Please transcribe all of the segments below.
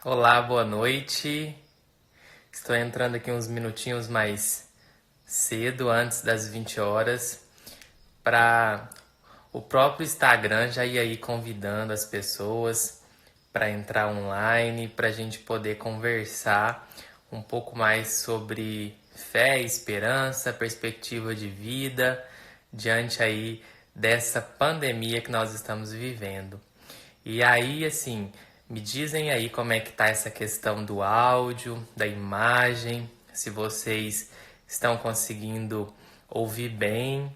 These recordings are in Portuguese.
Olá, boa noite. Estou entrando aqui uns minutinhos mais cedo, antes das 20 horas, para o próprio Instagram já ir aí convidando as pessoas para entrar online, para a gente poder conversar um pouco mais sobre fé, esperança, perspectiva de vida, diante aí dessa pandemia que nós estamos vivendo. E aí, assim, me dizem aí como é que tá essa questão do áudio, da imagem, se vocês estão conseguindo ouvir bem,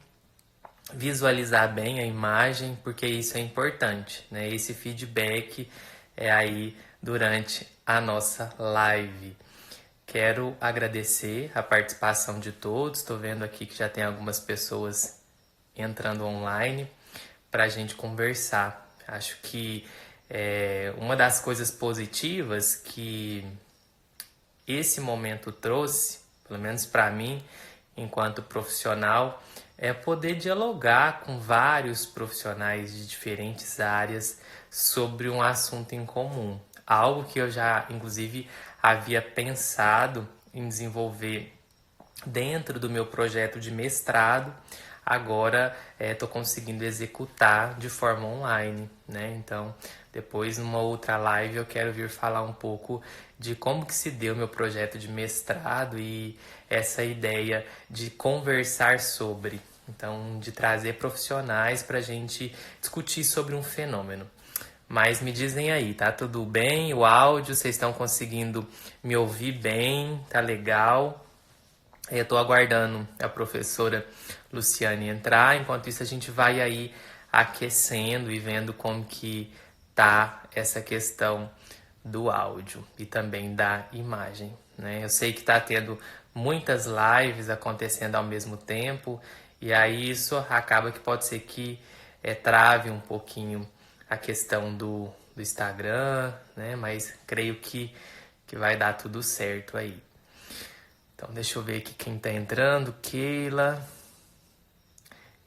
visualizar bem a imagem, porque isso é importante, né? Esse feedback é aí durante a nossa live. Quero agradecer a participação de todos. Estou vendo aqui que já tem algumas pessoas entrando online para a gente conversar. Acho que uma das coisas positivas que esse momento trouxe, pelo menos para mim, enquanto profissional, é poder dialogar com vários profissionais de diferentes áreas sobre um assunto em comum. Algo que eu já, inclusive, havia pensado em desenvolver dentro do meu projeto de mestrado, agora estou conseguindo executar de forma online, né? Então, depois numa outra live eu quero vir falar um pouco de como que se deu meu projeto de mestrado e essa ideia de conversar sobre, então, de trazer profissionais para a gente discutir sobre um fenômeno. Mas me dizem aí, tá tudo bem? O áudio, vocês estão conseguindo me ouvir bem? Tá legal? Eu estou aguardando a professora Luciane entrar. Enquanto isso, a gente vai aí aquecendo e vendo como que tá essa questão do áudio e também da imagem, né? Eu sei que está tendo muitas lives acontecendo ao mesmo tempo e aí isso acaba que pode ser que trave um pouquinho a questão do Instagram, né? Mas creio que vai dar tudo certo aí. Então, deixa eu ver aqui quem tá entrando. Keila,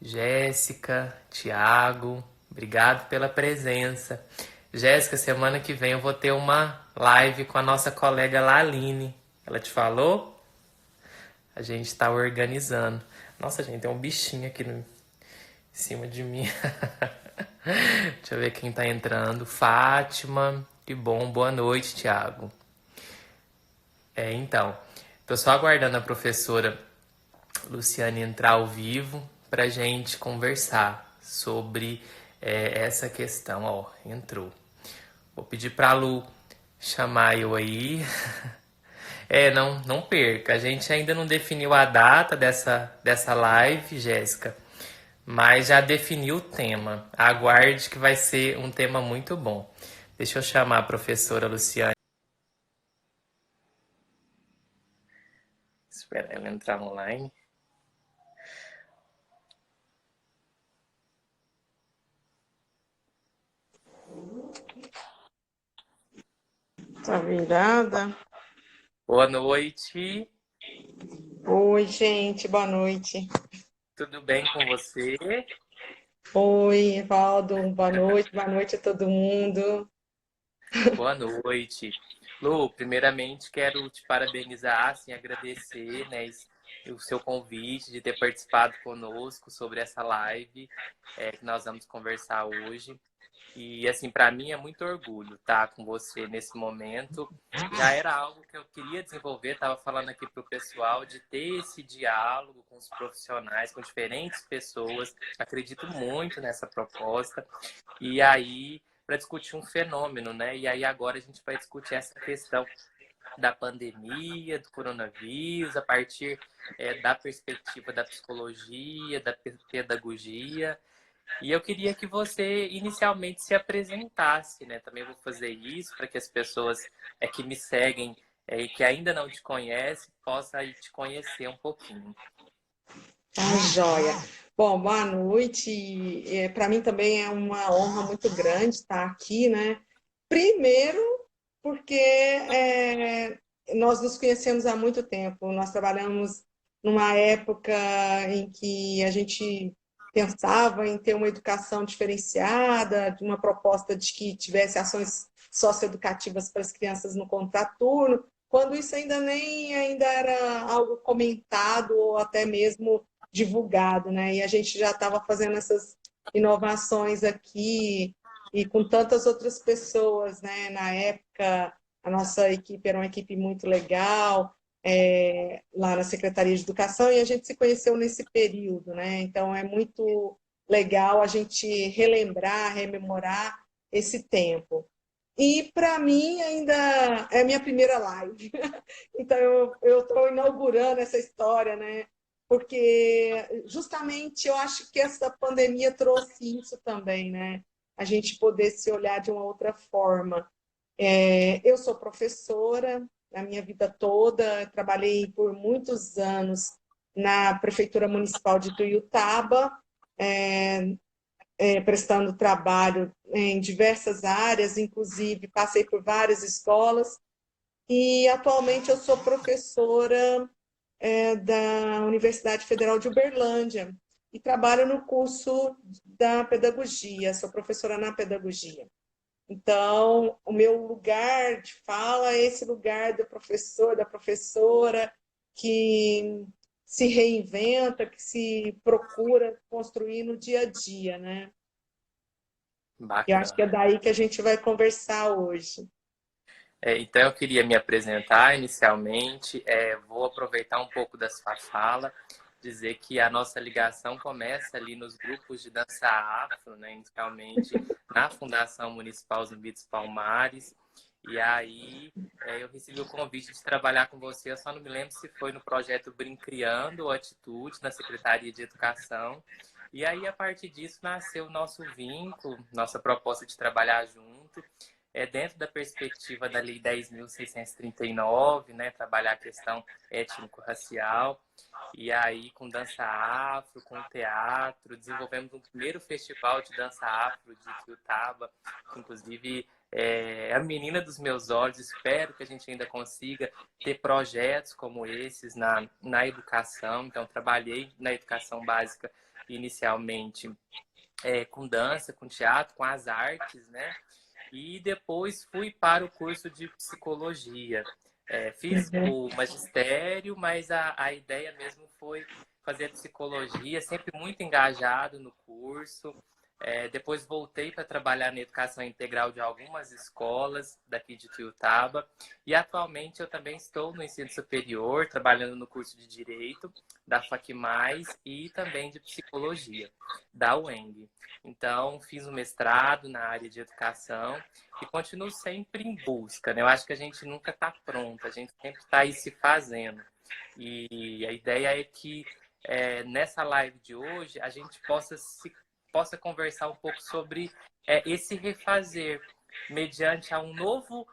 Jéssica, Thiago, obrigado pela presença. Jéssica, semana que vem eu vou ter uma live com a nossa colega Laline. Ela te falou? A gente está organizando. Nossa, gente, tem um bichinho aqui em cima de mim. Deixa eu ver quem tá entrando. Fátima, que bom, boa noite, Thiago. Então, tô só aguardando a professora Luciane entrar ao vivo para gente conversar sobre essa questão. Ó, entrou. Vou pedir para a Lu chamar eu aí. Não perca. A gente ainda não definiu a data dessa live, Jéssica, mas já definiu o tema. Aguarde que vai ser um tema muito bom. Deixa eu chamar a professora Luciane. Espera ela entrar online. Tá virada? Boa noite. Oi, gente, boa noite. Tudo bem com você? Oi, Evaldo, boa noite a todo mundo. Boa noite. Lu, primeiramente quero te parabenizar, assim, agradecer, né, o seu convite de ter participado conosco sobre essa live que nós vamos conversar hoje. E, assim, para mim é muito orgulho estar com você nesse momento. Já era algo que eu queria desenvolver, estava falando aqui para o pessoal, de ter esse diálogo com os profissionais, com diferentes pessoas. Acredito muito nessa proposta. E aí, para discutir um fenômeno, né? E aí agora a gente vai discutir essa questão da pandemia, do coronavírus, a partir da perspectiva da psicologia, da pedagogia. E eu queria que você inicialmente se apresentasse, né? Também vou fazer isso para que as pessoas que me seguem e que ainda não te conhecem possam aí te conhecer um pouquinho. Tá joia. Bom, boa noite. Para mim também é uma honra muito grande estar aqui, né? Primeiro, porque nós nos conhecemos há muito tempo. Nós trabalhamos numa época em que a gente pensava em ter uma educação diferenciada, de uma proposta de que tivesse ações socioeducativas para as crianças no contraturno, quando isso ainda era algo comentado ou até mesmo divulgado, né? E a gente já estava fazendo essas inovações aqui e com tantas outras pessoas, né? Na época, a nossa equipe era uma equipe muito legal, lá na Secretaria de Educação, e a gente se conheceu nesse período, né? Então, é muito legal a gente relembrar, rememorar esse tempo. E, para mim, ainda é a minha primeira live. Então, eu estou inaugurando essa história, né? Porque, justamente, eu acho que essa pandemia trouxe isso também, né? A gente poder se olhar de uma outra forma. Eu sou professora a minha vida toda, trabalhei por muitos anos na Prefeitura Municipal de Tuiutaba, prestando trabalho em diversas áreas, inclusive passei por várias escolas, e atualmente eu sou professora da Universidade Federal de Uberlândia e trabalho no curso da pedagogia, sou professora na pedagogia. Então, o meu lugar de fala é esse lugar do professor, da professora, que se reinventa, que se procura construir no dia a dia, né? Eu acho que é Bacana. daí que a gente vai conversar hoje. Então, eu queria me apresentar inicialmente. Vou aproveitar um pouco da sua fala, dizer que a nossa ligação começa ali nos grupos de dança afro, né? Inicialmente na Fundação Municipal Zumbi dos Palmares. E aí eu recebi o convite de trabalhar com você. Eu só não me lembro se foi no projeto Brincriando ou Atitude, na Secretaria de Educação. E aí, a partir disso, nasceu o nosso vínculo, nossa proposta de trabalhar junto dentro da perspectiva da Lei 10.639, né, trabalhar a questão étnico-racial, e aí com dança afro, com teatro, desenvolvemos um primeiro festival de dança afro de Tuiutaba, que inclusive é a menina dos meus olhos. Espero que a gente ainda consiga ter projetos como esses na educação. Então, trabalhei na educação básica inicialmente com dança, com teatro, com as artes, né? E depois fui para o curso de psicologia. Fiz Uhum. o magistério, mas a ideia mesmo foi fazer psicologia, sempre muito engajado no curso. Depois voltei para trabalhar na educação integral de algumas escolas daqui de Tuiutaba. E atualmente eu também estou no ensino superior, trabalhando no curso de Direito da FACMais e também de Psicologia da UENG. Então, fiz um mestrado na área de educação e continuo sempre em busca, né? Eu acho que a gente nunca está pronto, a gente sempre está aí se fazendo. E a ideia é que nessa live de hoje a gente possa conversar um pouco sobre esse refazer, mediante a um novo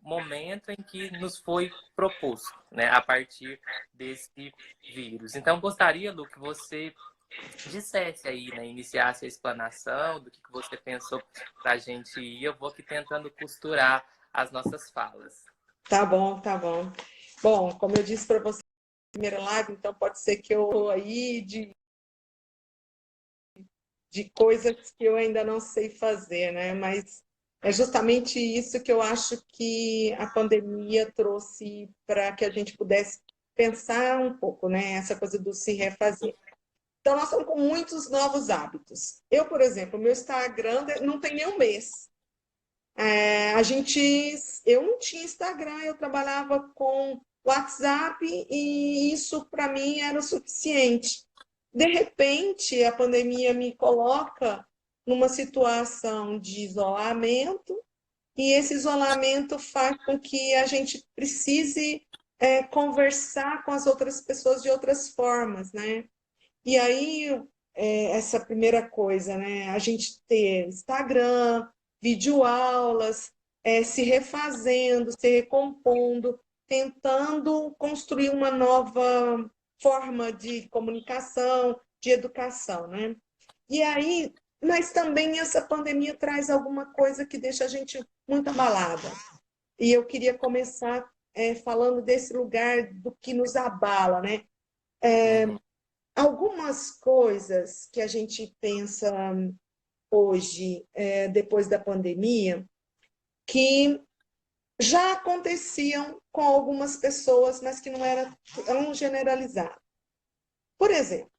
momento em que nos foi proposto, né, a partir desse vírus. Então, gostaria, Lu, que você dissesse aí, né, iniciasse a explanação do que você pensou para a gente ir. Eu vou aqui tentando costurar as nossas falas. Tá bom, tá bom. Bom, como eu disse para você na primeira live, então pode ser que eu estou aí de coisas que eu ainda não sei fazer, né? Mas é justamente isso que eu acho que a pandemia trouxe para que a gente pudesse pensar um pouco, né? Essa coisa do se refazer. Então, nós estamos com muitos novos hábitos. Eu, por exemplo, meu Instagram não tem nem um mês. Eu não tinha Instagram, eu trabalhava com WhatsApp e isso para mim era o suficiente. De repente, a pandemia me coloca numa situação de isolamento e esse isolamento faz com que a gente precise conversar com as outras pessoas de outras formas, né? E aí, essa primeira coisa, né? A gente ter Instagram, videoaulas, se refazendo, se recompondo, tentando construir uma nova forma de comunicação, de educação, né? E aí, mas também essa pandemia traz alguma coisa que deixa a gente muito abalada. E eu queria começar falando desse lugar do que nos abala, né? Uhum. Algumas coisas que a gente pensa hoje, depois da pandemia, que já aconteciam com algumas pessoas, mas que não era tão generalizado. Por exemplo,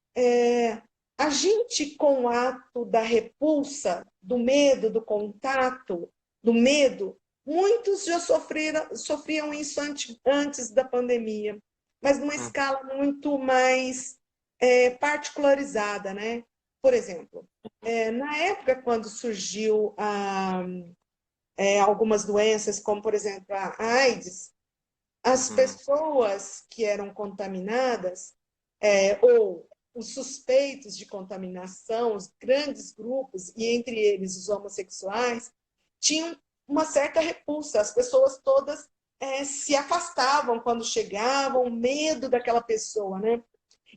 a gente, com o ato da repulsa, do medo, do contato, do medo, muitos já sofriam isso antes da pandemia, mas numa escala muito mais particularizada, né? Por exemplo, na época quando surgiu algumas doenças, como por exemplo a AIDS, as pessoas que eram contaminadas ou os suspeitos de contaminação, os grandes grupos, e entre eles os homossexuais, tinham uma certa repulsa. As pessoas todas se afastavam quando chegavam, medo daquela pessoa, né?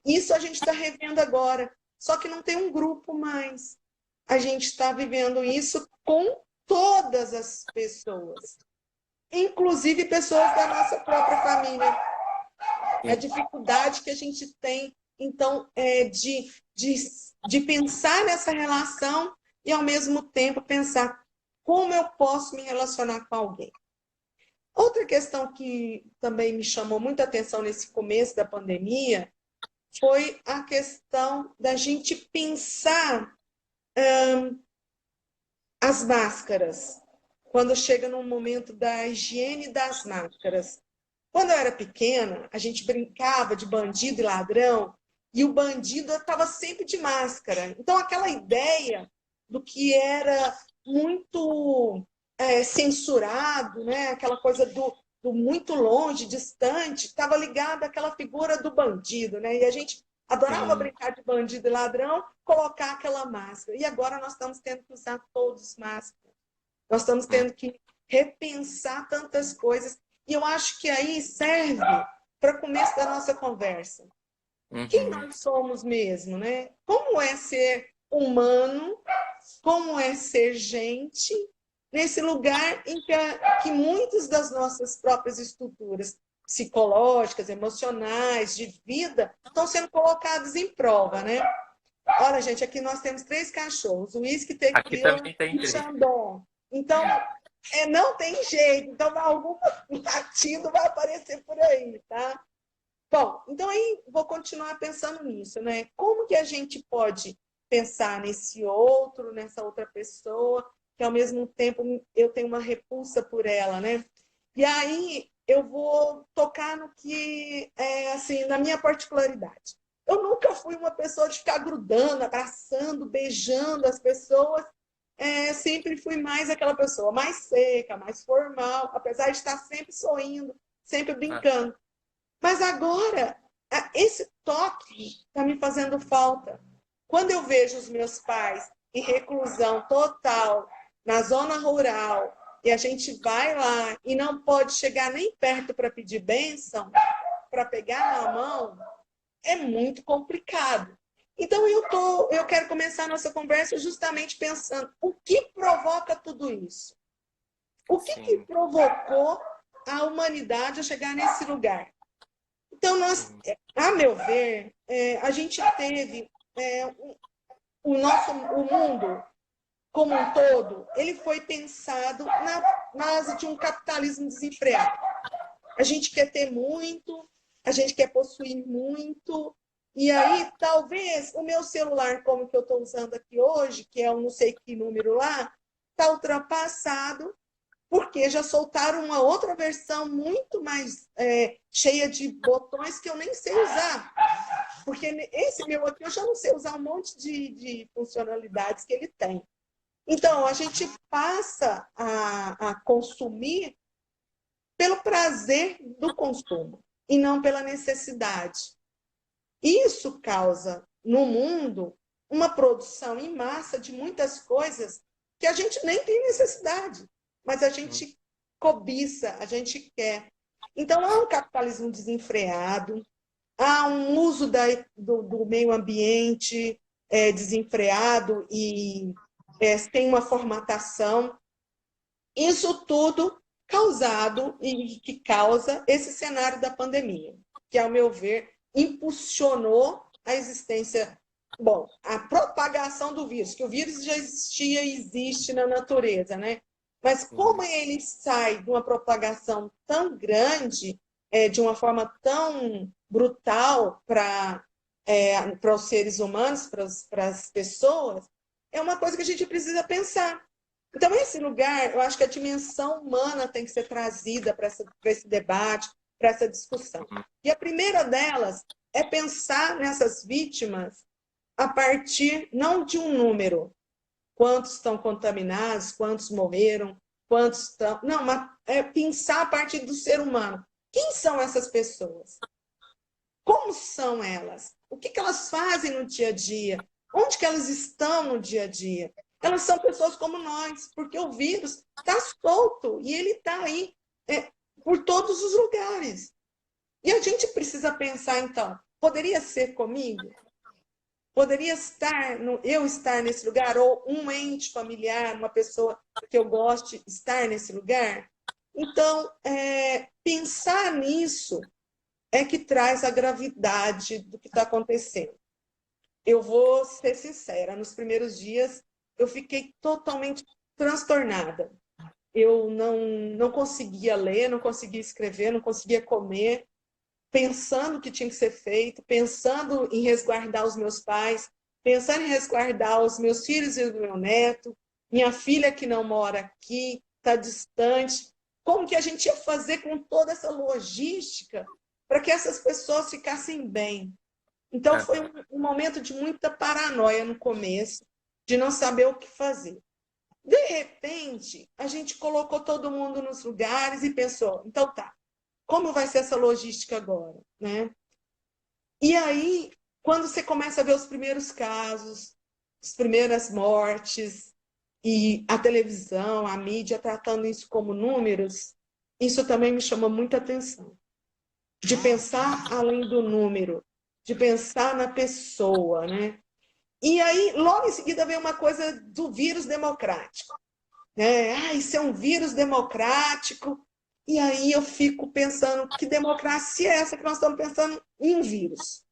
Isso a gente está revendo agora, só que não tem um grupo mais. A gente está vivendo isso com todas as pessoas, inclusive pessoas da nossa própria família. A dificuldade que a gente tem, então, de pensar nessa relação e, ao mesmo tempo, pensar como eu posso me relacionar com alguém. Outra questão que também me chamou muita atenção nesse começo da pandemia foi a questão da gente pensar as máscaras, quando chega no momento da higiene das máscaras. Quando eu era pequena, a gente brincava de bandido e ladrão, e o bandido estava sempre de máscara. Então, aquela ideia do que era muito censurado, né? Aquela coisa do muito longe, distante, estava ligada àquela figura do bandido, né? E a gente adorava brincar de bandido e ladrão, colocar aquela máscara. E agora nós estamos tendo que usar todos máscaras. Nós estamos tendo que repensar tantas coisas. E eu acho que aí serve para o começo da nossa conversa. Quem nós somos mesmo, né? Como é ser humano? Como é ser gente nesse lugar em que muitas das nossas próprias estruturas psicológicas, emocionais, de vida, estão sendo colocadas em prova, né? Olha, gente, aqui nós temos 3 cachorros, uísque, Aqui tequila também tem e 3. Chandon. Então, não tem jeito. Então, algum latido vai aparecer por aí, tá? Bom, então aí vou continuar pensando nisso, né? Como que a gente pode pensar nesse outro, nessa outra pessoa, que ao mesmo tempo eu tenho uma repulsa por ela, né? E aí eu vou tocar no que é assim, na minha particularidade. Eu nunca fui uma pessoa de ficar grudando, abraçando, beijando as pessoas. Sempre fui mais aquela pessoa mais seca, mais formal, apesar de estar sempre sorrindo, sempre brincando. Mas agora, esse toque está me fazendo falta. Quando eu vejo os meus pais em reclusão total, na zona rural, e a gente vai lá e não pode chegar nem perto para pedir bênção, para pegar na mão, é muito complicado. Então, eu quero começar a nossa conversa justamente pensando o que provoca tudo isso? O que provocou a humanidade a chegar nesse lugar? Então, a meu ver, a gente teve o mundo como um todo, ele foi pensado na base de um capitalismo desenfreado. A gente quer ter muito, a gente quer possuir muito, e aí talvez o meu celular, como que eu estou usando aqui hoje, que é um não sei que número lá, está ultrapassado, porque já soltaram uma outra versão muito mais cheia de botões que eu nem sei usar. Porque esse meu aqui eu já não sei usar um monte de funcionalidades que ele tem. Então, a gente passa a consumir pelo prazer do consumo e não pela necessidade. Isso causa no mundo uma produção em massa de muitas coisas que a gente nem tem necessidade, mas a gente cobiça, a gente quer. Então, há um capitalismo desenfreado, há um uso do meio ambiente desenfreado e sem uma formatação. Isso tudo causado e que causa esse cenário da pandemia, que, ao meu ver, impulsionou a existência, a propagação do vírus, que o vírus já existia e existe na natureza, né? Mas como Uhum. ele sai de uma propagação tão grande, de uma forma tão brutal para os seres humanos, para as pessoas, é uma coisa que a gente precisa pensar. Então, esse lugar, eu acho que a dimensão humana tem que ser trazida para esse debate, para essa discussão. E a primeira delas é pensar nessas vítimas a partir não de um número, quantos estão contaminados, quantos morreram, quantos estão. Não, mas é pensar a partir do ser humano. Quem são essas pessoas? Como são elas? O que elas fazem no dia a dia? Onde que elas estão no dia a dia? Elas são pessoas como nós, porque o vírus está solto e ele está aí por todos os lugares. E a gente precisa pensar, então, poderia ser comigo? Poderia eu estar nesse lugar, ou um ente familiar, uma pessoa que eu goste estar nesse lugar? Então, pensar nisso é que traz a gravidade do que está acontecendo. Eu vou ser sincera, nos primeiros dias eu fiquei totalmente transtornada. Eu não conseguia ler, não conseguia escrever, não conseguia comer, pensando o que tinha que ser feito, pensando em resguardar os meus pais, pensando em resguardar os meus filhos e o meu neto, minha filha que não mora aqui, está distante. Como que a gente ia fazer com toda essa logística para que essas pessoas ficassem bem? Então, foi Aham. um momento de muita paranoia no começo, de não saber o que fazer. De repente, a gente colocou todo mundo nos lugares e pensou, então tá, como vai ser essa logística agora, né? E aí, quando você começa a ver os primeiros casos, as primeiras mortes, e a televisão, a mídia tratando isso como números, isso também me chamou muita atenção. De pensar além do número, de pensar na pessoa, né? E aí, logo em seguida, vem uma coisa do vírus democrático. Isso é um vírus democrático. E aí eu fico pensando, que democracia é essa que nós estamos pensando em um vírus?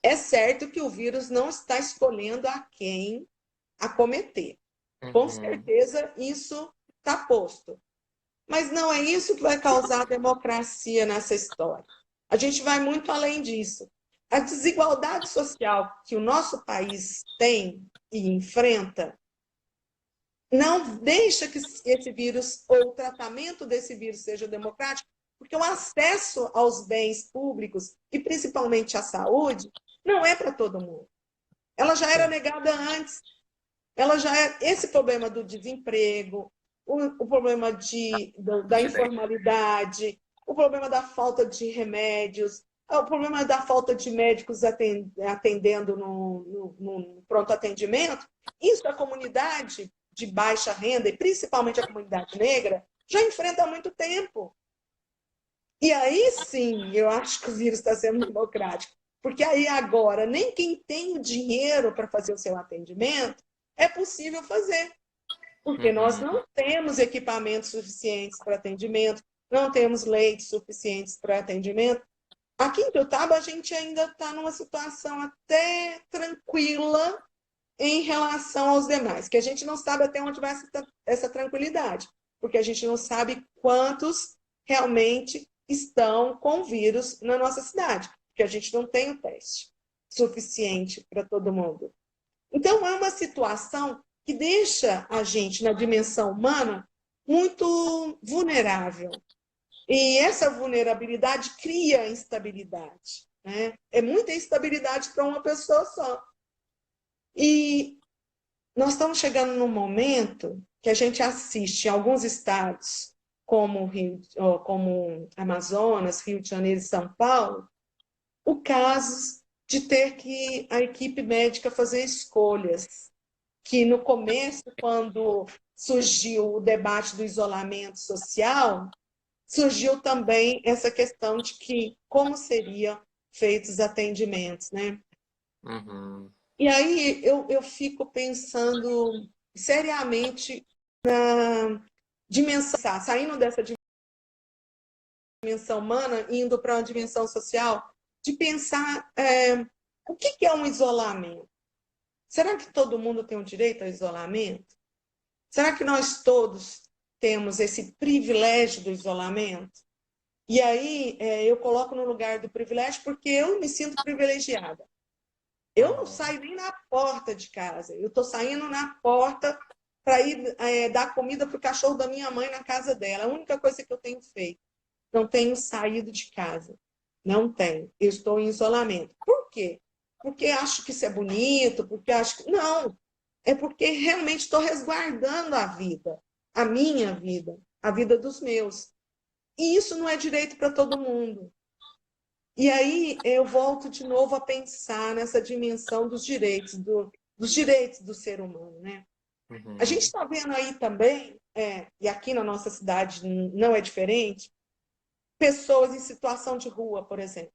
É certo que o vírus não está escolhendo a quem acometer. Com Uhum. certeza isso está posto. Mas não é isso que vai causar a democracia nessa história. A gente vai muito além disso. A desigualdade social que o nosso país tem e enfrenta não deixa que esse vírus ou o tratamento desse vírus seja democrático, porque o acesso aos bens públicos e principalmente à saúde não é para todo mundo. Ela já era Sim. negada antes. Ela já é esse problema do desemprego, o problema da informalidade, o problema da falta de remédios, o problema da falta de médicos atendendo no pronto atendimento. Isso a comunidade de baixa renda, e principalmente a comunidade negra, já enfrenta há muito tempo. E aí sim, eu acho que o vírus está sendo democrático. Porque aí agora, nem quem tem o dinheiro para fazer o seu atendimento é possível fazer. Porque nós Uhum. não temos equipamentos suficientes para atendimento, não temos leitos suficientes para atendimento. Aqui em Piutaba, a gente ainda está numa situação até tranquila em relação aos demais, que a gente não sabe até onde vai essa tranquilidade, porque a gente não sabe quantos realmente estão com vírus na nossa cidade, porque a gente não tem o teste suficiente para todo mundo. Então, é uma situação que deixa a gente, na dimensão humana, muito vulnerável. E essa vulnerabilidade cria instabilidade. Né? É muita instabilidade para uma pessoa só. E nós estamos chegando num momento que a gente assiste em alguns estados, como Amazonas, Rio de Janeiro e São Paulo, o caso de ter que a equipe médica fazer escolhas, que no começo, quando surgiu o debate do isolamento social, surgiu também essa questão de que como seriam feitos os atendimentos, né? Uhum. E aí eu fico pensando seriamente na dimensão, saindo dessa dimensão humana, indo para uma dimensão social, de pensar o que é um isolamento? Será que todo mundo tem o direito ao isolamento? Será que nós todos temos esse privilégio do isolamento? E aí eu coloco no lugar do privilégio porque eu me sinto privilegiada. Eu não saio nem na porta de casa. Eu estou saindo na porta para ir dar comida para o cachorro da minha mãe na casa dela. A única coisa que eu tenho feito. Não tenho saído de casa. Não tenho. Eu estou em isolamento. Por quê? Porque acho que isso é bonito, porque acho que. Não. É porque realmente estou resguardando a vida, a minha vida, a vida dos meus. E isso não é direito para todo mundo. E aí eu volto de novo a pensar nessa dimensão dos direitos do ser humano, né? A gente está vendo aí também, e aqui na nossa cidade não é diferente, pessoas em situação de rua, por exemplo,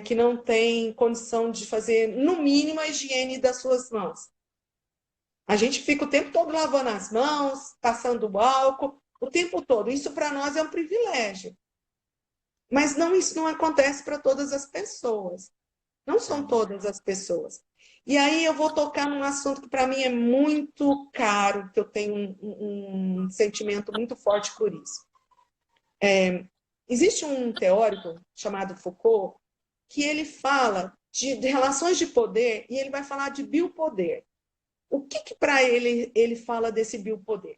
que não têm condição de fazer, no mínimo, a higiene das suas mãos. A gente fica o tempo todo lavando as mãos, passando álcool, o tempo todo. Isso para nós é um privilégio. Mas não, isso não acontece para todas as pessoas. Não são todas as pessoas. E aí eu vou tocar num assunto que para mim é muito caro, que eu tenho um sentimento muito forte por isso. Existe um teórico chamado Foucault que ele fala de relações de poder e ele vai falar de biopoder. O que para ele fala desse biopoder?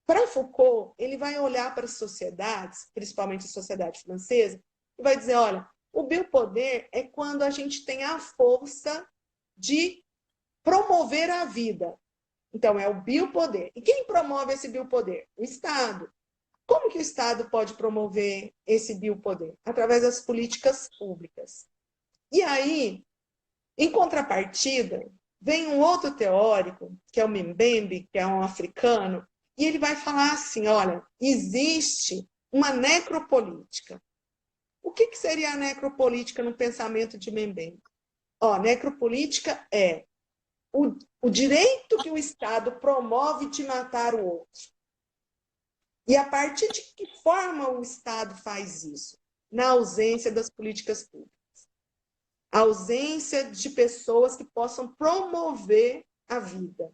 Para Foucault, ele vai olhar para as sociedades, principalmente a sociedade francesa, e vai dizer, olha, o biopoder é quando a gente tem a força de promover a vida. Então, é o biopoder. E quem promove esse biopoder? O Estado. Como que o Estado pode promover esse biopoder? Através das políticas públicas. E aí, em contrapartida, vem um outro teórico, que é o Mbembe, que é um africano, e ele vai falar assim, olha, existe uma necropolítica. O que seria a necropolítica no pensamento de Mbembe? Necropolítica é o direito que o Estado promove de matar o outro. E a partir de que forma o Estado faz isso? Na ausência das políticas públicas. A ausência de pessoas que possam promover a vida.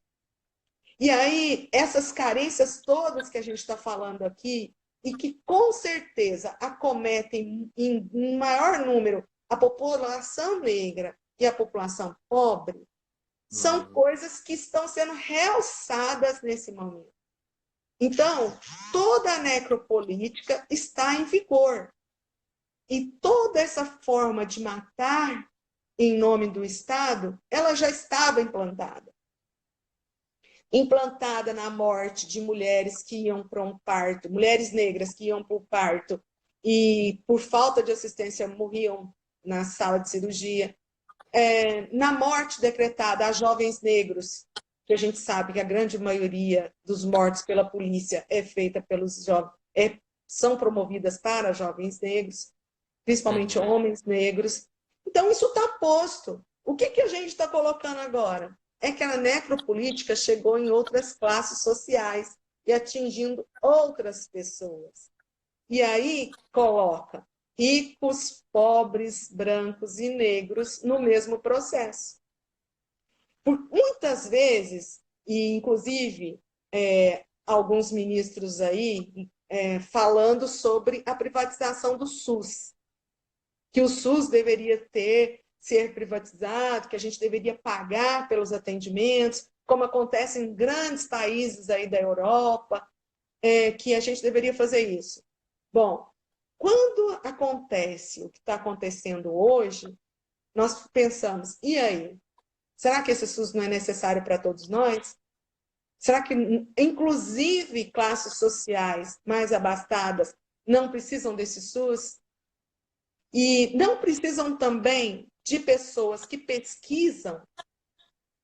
E aí, essas carências todas que a gente está falando aqui, e que com certeza acometem em maior número a população negra e a população pobre, são coisas que estão sendo realçadas nesse momento. Então, toda a necropolítica está em vigor. E toda essa forma de matar em nome do Estado, ela já estava implantada. Implantada na morte de mulheres que iam para um parto, mulheres negras que iam para o parto e, por falta de assistência, morriam na sala de cirurgia. Na morte decretada a jovens negros, que a gente sabe que a grande maioria dos mortos pela polícia é feita pelos jovens, são promovidas para jovens negros, principalmente homens negros. Então, isso está posto. O que a gente está colocando agora? É que a necropolítica chegou em outras classes sociais e atingindo outras pessoas. E aí coloca ricos, pobres, brancos e negros no mesmo processo. Por muitas vezes, e inclusive alguns ministros aí falando sobre a privatização do SUS, que o SUS deveria ser privatizado, que a gente deveria pagar pelos atendimentos, como acontece em grandes países aí da Europa, que a gente deveria fazer isso. Bom, quando acontece o que está acontecendo hoje, nós pensamos, e aí? Será que esse SUS não é necessário para todos nós? Será que, inclusive, classes sociais mais abastadas não precisam desse SUS? E não precisam também de pessoas que pesquisam.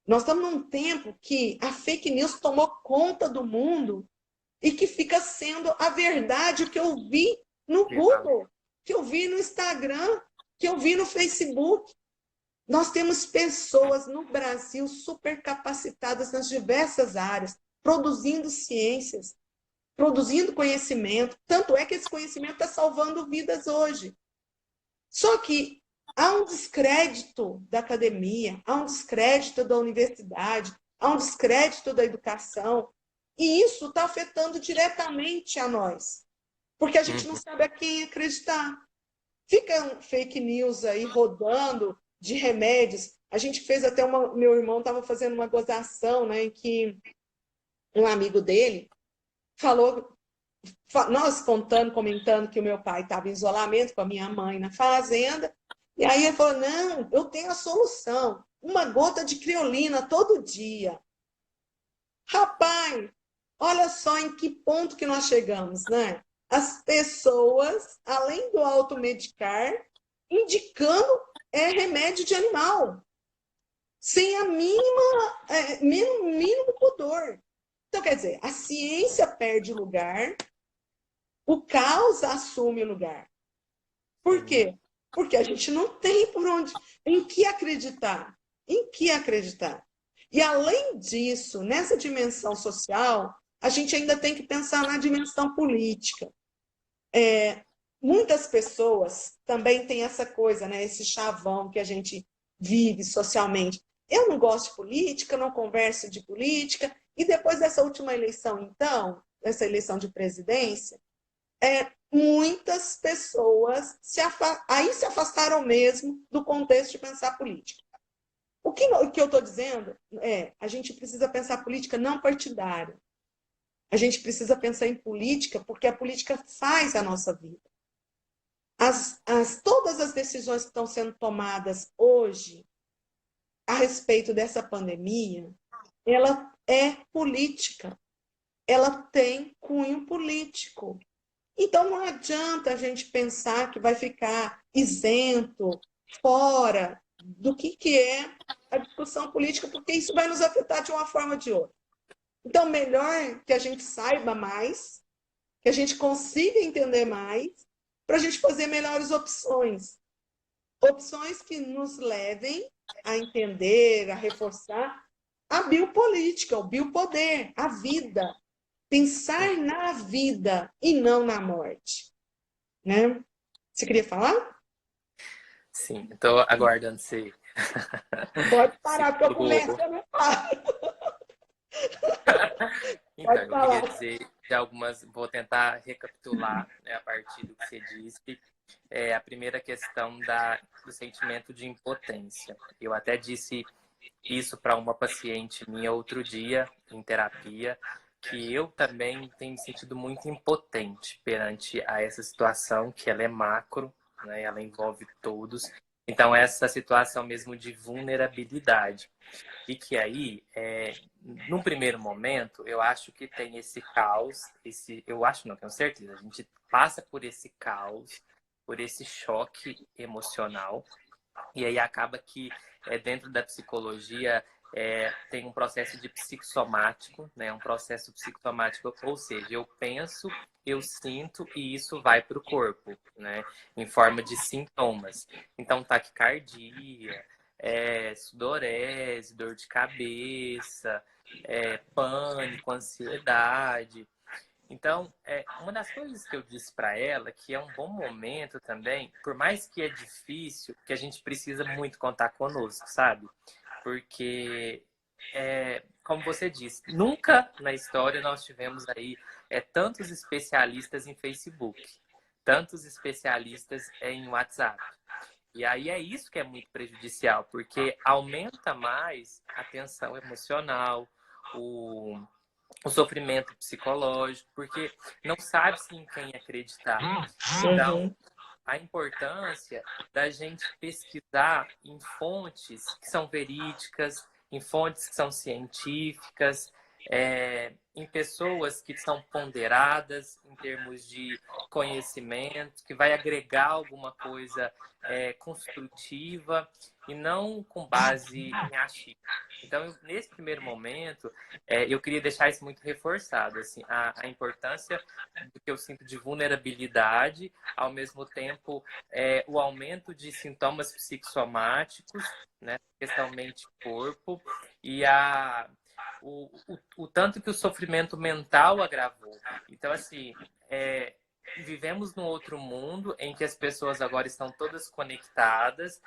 Nós estamos num tempo que a fake news tomou conta do mundo e que fica sendo a verdade que eu vi no Google, que eu vi no Instagram, que eu vi no Facebook. Nós temos pessoas no Brasil super capacitadas nas diversas áreas, produzindo ciências, produzindo conhecimento. Tanto é que esse conhecimento está salvando vidas hoje. Só que há um descrédito da academia, há um descrédito da universidade, há um descrédito da educação, e isso está afetando diretamente a nós, porque a gente não sabe a quem acreditar. Fica fake news aí rodando de remédios. A gente fez até meu irmão estava fazendo uma gozação, né, em que um amigo dele falou, nós comentando que o meu pai estava em isolamento com a minha mãe na fazenda, e aí ele falou, não, eu tenho a solução, uma gota de criolina todo dia. Rapaz, olha só em que ponto que nós chegamos, né? As pessoas, além do automedicar, indicando remédio de animal, sem a mínimo pudor. Então, quer dizer, a ciência perde lugar, o caos assume lugar. Por quê? Porque a gente não tem por onde, em que acreditar. Em que acreditar? E além disso, nessa dimensão social, a gente ainda tem que pensar na dimensão política. Muitas pessoas também têm essa coisa, né? Esse chavão que a gente vive socialmente. Eu não gosto de política, não converso de política. E depois dessa última eleição, então, essa eleição de presidência, muitas pessoas aí se afastaram mesmo do contexto de pensar política. O que eu estou dizendo a gente precisa pensar política não partidária. A gente precisa pensar em política porque a política faz a nossa vida. Todas as decisões que estão sendo tomadas hoje a respeito dessa pandemia, ela é política. Ela tem cunho político. Então, não adianta a gente pensar que vai ficar isento, fora do que é a discussão política, porque isso vai nos afetar de uma forma ou de outra. Então, melhor que a gente saiba mais, que a gente consiga entender mais, para a gente fazer melhores opções. Opções que nos levem a entender, a reforçar a biopolítica, o biopoder, a vida. Pensar na vida e não na morte. Né? Você queria falar? Sim, estou aguardando você. Pode parar, porque eu começo a não falar. Então, Pode eu queria falar. dizer de algumas, vou tentar recapitular, né, a partir do que você disse. A primeira questão do sentimento de impotência. Eu até disse isso para uma paciente minha outro dia, em terapia, que eu também tenho me sentido muito impotente perante a essa situação, que ela é macro, né, ela envolve todos. Então, essa situação mesmo de vulnerabilidade. E que aí, num primeiro momento, eu acho que tem esse caos, eu acho não, tenho certeza, a gente passa por esse caos, por esse choque emocional, e aí acaba que dentro da psicologia tem um processo de psicossomático, né? Um processo psicossomático, ou seja, eu penso, eu sinto e isso vai para o corpo, né? Em forma de sintomas. Então, taquicardia, sudorese, dor de cabeça, pânico, ansiedade. Então, uma das coisas que eu disse para ela, que é um bom momento também, por mais que é difícil, que a gente precisa muito contar conosco, sabe? Porque, como você disse, nunca na história nós tivemos aí tantos especialistas em Facebook, tantos especialistas em WhatsApp. E aí é isso que é muito prejudicial, porque aumenta mais a tensão emocional, o sofrimento psicológico, porque não sabe-se em quem acreditar. Então, a importância da gente pesquisar em fontes que são verídicas, em fontes que são científicas, em pessoas que são ponderadas em termos de conhecimento, que vai agregar alguma coisa construtiva e não com base em achismo. Então, nesse primeiro momento, eu queria deixar isso muito reforçado, assim, a importância do que eu sinto de vulnerabilidade, ao mesmo tempo o aumento de sintomas psicossomáticos, né, questão mente-corpo, e o tanto que o sofrimento mental agravou. Então, assim, vivemos num outro mundo em que as pessoas agora estão todas conectadas,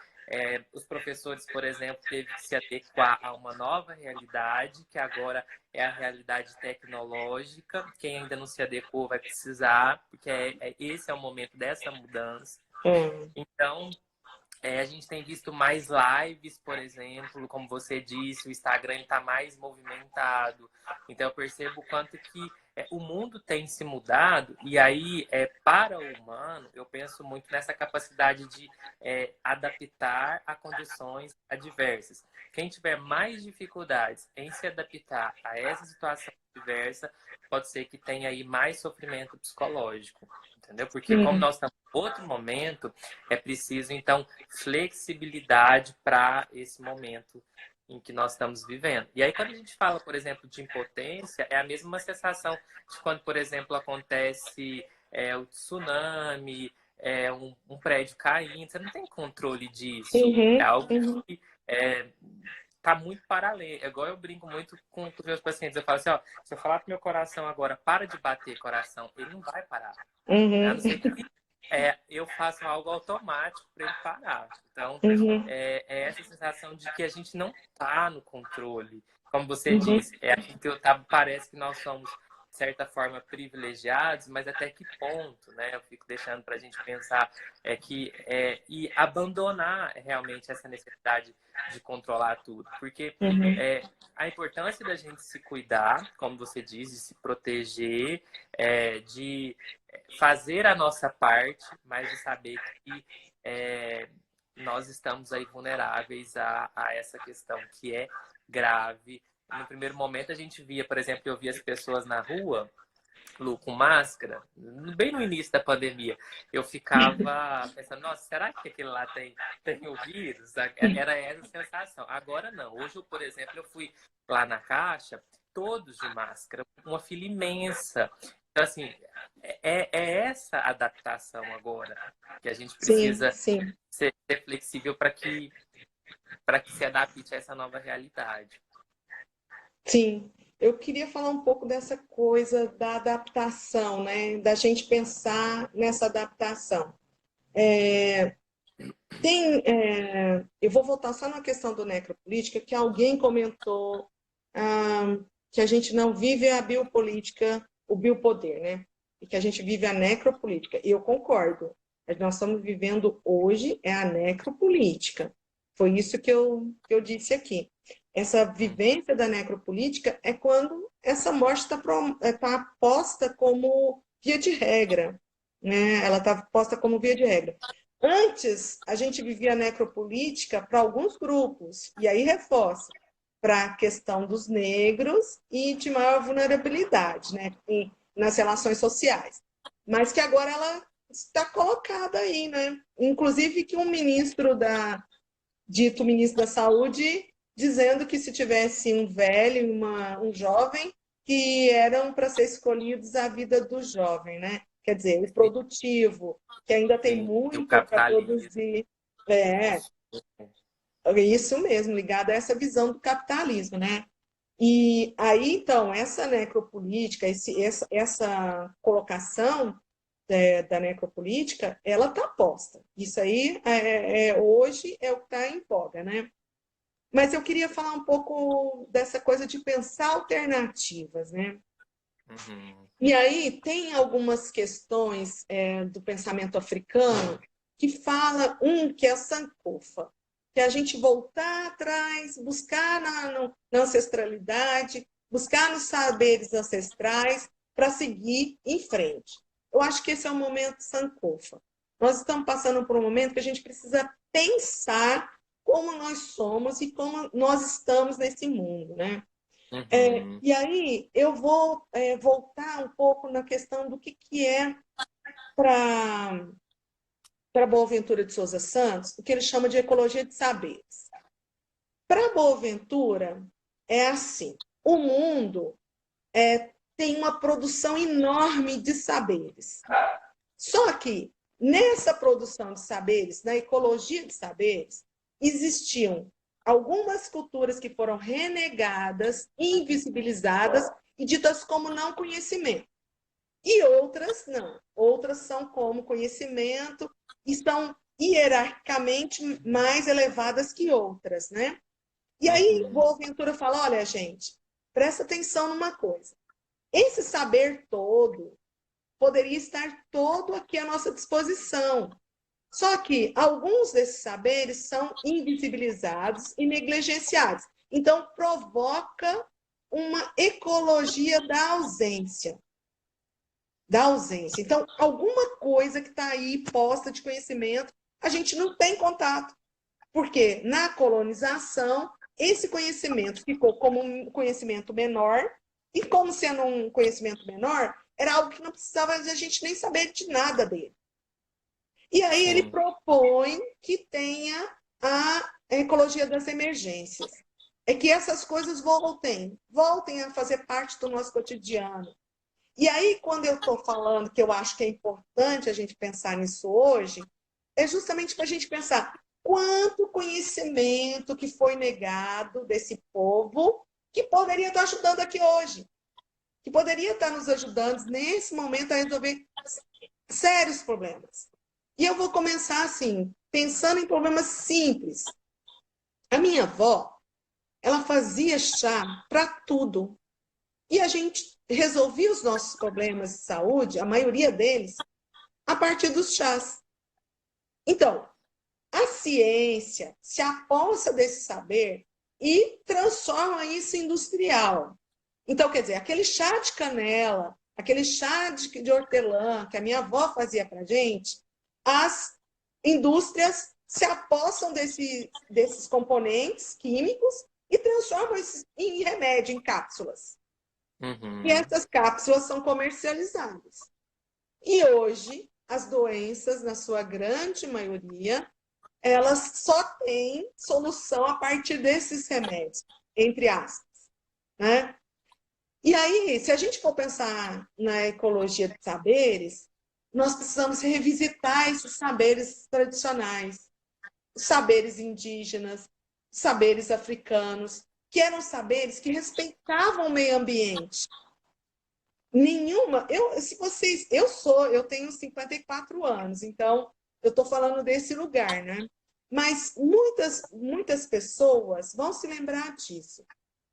Os professores, por exemplo, teve que se adequar a uma nova realidade, que agora é a realidade tecnológica. Quem ainda não se adequou vai precisar, porque esse é o momento dessa mudança. É. Então, a gente tem visto mais lives, por exemplo, como você disse, o Instagram está mais movimentado. Então eu percebo o quanto que o mundo tem se mudado, e aí, para o humano, eu penso muito nessa capacidade de adaptar a condições adversas. Quem tiver mais dificuldades em se adaptar a essa situação adversa, pode ser que tenha aí mais sofrimento psicológico, entendeu? Porque como Sim. nós estamos em outro momento, é preciso, então, flexibilidade para esse momento em que nós estamos vivendo. E aí, quando a gente fala, por exemplo, de impotência, é a mesma sensação de quando, por exemplo, acontece o tsunami, um prédio caindo, você não tem controle disso. É Uhum, algo uhum, que tá muito para além. É igual eu brinco muito com os meus pacientes. Eu falo assim, ó, se eu falar pro meu coração agora, para de bater coração, ele não vai parar. A uhum, não ser que eu faço algo automático para ele parar. Então, uhum, essa sensação de que a gente não está no controle. Como você uhum, disse, parece que nós somos, de certa forma, privilegiados, mas até que ponto, né? Eu fico deixando para a gente pensar e abandonar realmente essa necessidade de controlar tudo. Porque uhum, a importância da gente se cuidar, como você diz, de se proteger, de fazer a nossa parte, mas de saber que nós estamos aí vulneráveis a essa questão que é grave. No primeiro momento a gente via, por exemplo, eu via as pessoas na rua, Lu, com máscara, bem no início da pandemia, eu ficava pensando, nossa, será que aquele lá tem o vírus? Era essa sensação. Agora não. Hoje, por exemplo, eu fui lá na caixa, todos de máscara, uma fila imensa. Então, assim, é essa adaptação agora que a gente sim, precisa sim, ser flexível para que se adapte a essa nova realidade. sim. Eu queria falar um pouco dessa coisa da adaptação, né? Da gente pensar nessa adaptação. Eu vou voltar só na questão do necropolítica, que alguém comentou que a gente não vive a biopolítica, o biopoder, né? E que a gente vive a necropolítica. E eu concordo. Nós estamos vivendo hoje a necropolítica. Foi isso que eu disse aqui. Essa vivência da necropolítica é quando essa morte está posta como via de regra, né? Ela está posta como via de regra. Antes, a gente vivia a necropolítica para alguns grupos, e aí reforça, para a questão dos negros e de maior vulnerabilidade, né, nas relações sociais. Mas que agora ela está colocada aí, né? Inclusive que dito ministro da Saúde, dizendo que se tivesse um velho e um jovem, que eram para ser escolhidos a vida do jovem, né? Quer dizer, o produtivo, que ainda tem Sim, e o muito para capitalismo. produzir. É, isso mesmo, ligado a essa visão do capitalismo, né? E aí, então, essa necropolítica, essa colocação da necropolítica, ela está posta. Isso aí, hoje, é o que está em voga, né? Mas eu queria falar um pouco dessa coisa de pensar alternativas, né? Uhum. E aí tem algumas questões do pensamento africano que fala, que é a Sankofa, que é a gente voltar atrás, buscar na ancestralidade, buscar nos saberes ancestrais para seguir em frente. Eu acho que esse é o momento Sankofa. Nós estamos passando por um momento que a gente precisa pensar como nós somos e como nós estamos nesse mundo, né? Uhum. E aí eu vou voltar um pouco na questão do que é para Boaventura de Souza Santos, o que ele chama de ecologia de saberes. Para Boaventura, é assim: o mundo tem uma produção enorme de saberes. Só que nessa produção de saberes, na ecologia de saberes, existiam algumas culturas que foram renegadas, invisibilizadas e ditas como não conhecimento. E outras não. Outras são como conhecimento e são hierarquicamente mais elevadas que outras, né? E aí, Uhum. Boaventura fala, olha, gente, presta atenção numa coisa. Esse saber todo poderia estar todo aqui à nossa disposição. Só que alguns desses saberes são invisibilizados e negligenciados. Então, provoca uma ecologia da ausência. Da ausência. Então, alguma coisa que está aí posta de conhecimento, a gente não tem contato. Porque na colonização, esse conhecimento ficou como um conhecimento menor, e como sendo um conhecimento menor, era algo que não precisava de a gente nem saber de nada dele. E aí ele Sim. propõe que tenha a ecologia das emergências. É que essas coisas voltem a fazer parte do nosso cotidiano. E aí, quando eu estou falando que eu acho que é importante a gente pensar nisso hoje, é justamente para a gente pensar quanto conhecimento que foi negado desse povo que poderia estar ajudando aqui hoje, que poderia estar nos ajudando nesse momento a resolver sérios problemas. E eu vou começar assim, pensando em problemas simples. A minha avó, ela fazia chá para tudo. E a gente resolvia os nossos problemas de saúde, a maioria deles, a partir dos chás. Então, a ciência se apossa desse saber e transforma isso em industrial. Então, quer dizer, aquele chá de canela, aquele chá de hortelã que a minha avó fazia para gente, as indústrias se apossam desses componentes químicos e transformam isso em remédio, em cápsulas. E Uhum. essas cápsulas são comercializadas. E hoje, as doenças, na sua grande maioria, elas só têm solução a partir desses remédios, entre aspas, né? E aí, se a gente for pensar na ecologia de saberes, nós precisamos revisitar esses saberes tradicionais, os saberes indígenas, os saberes africanos, que eram saberes que respeitavam o meio ambiente. Nenhuma, se vocês, eu tenho 54 anos, então eu estou falando desse lugar, né? Mas muitas pessoas vão se lembrar disso.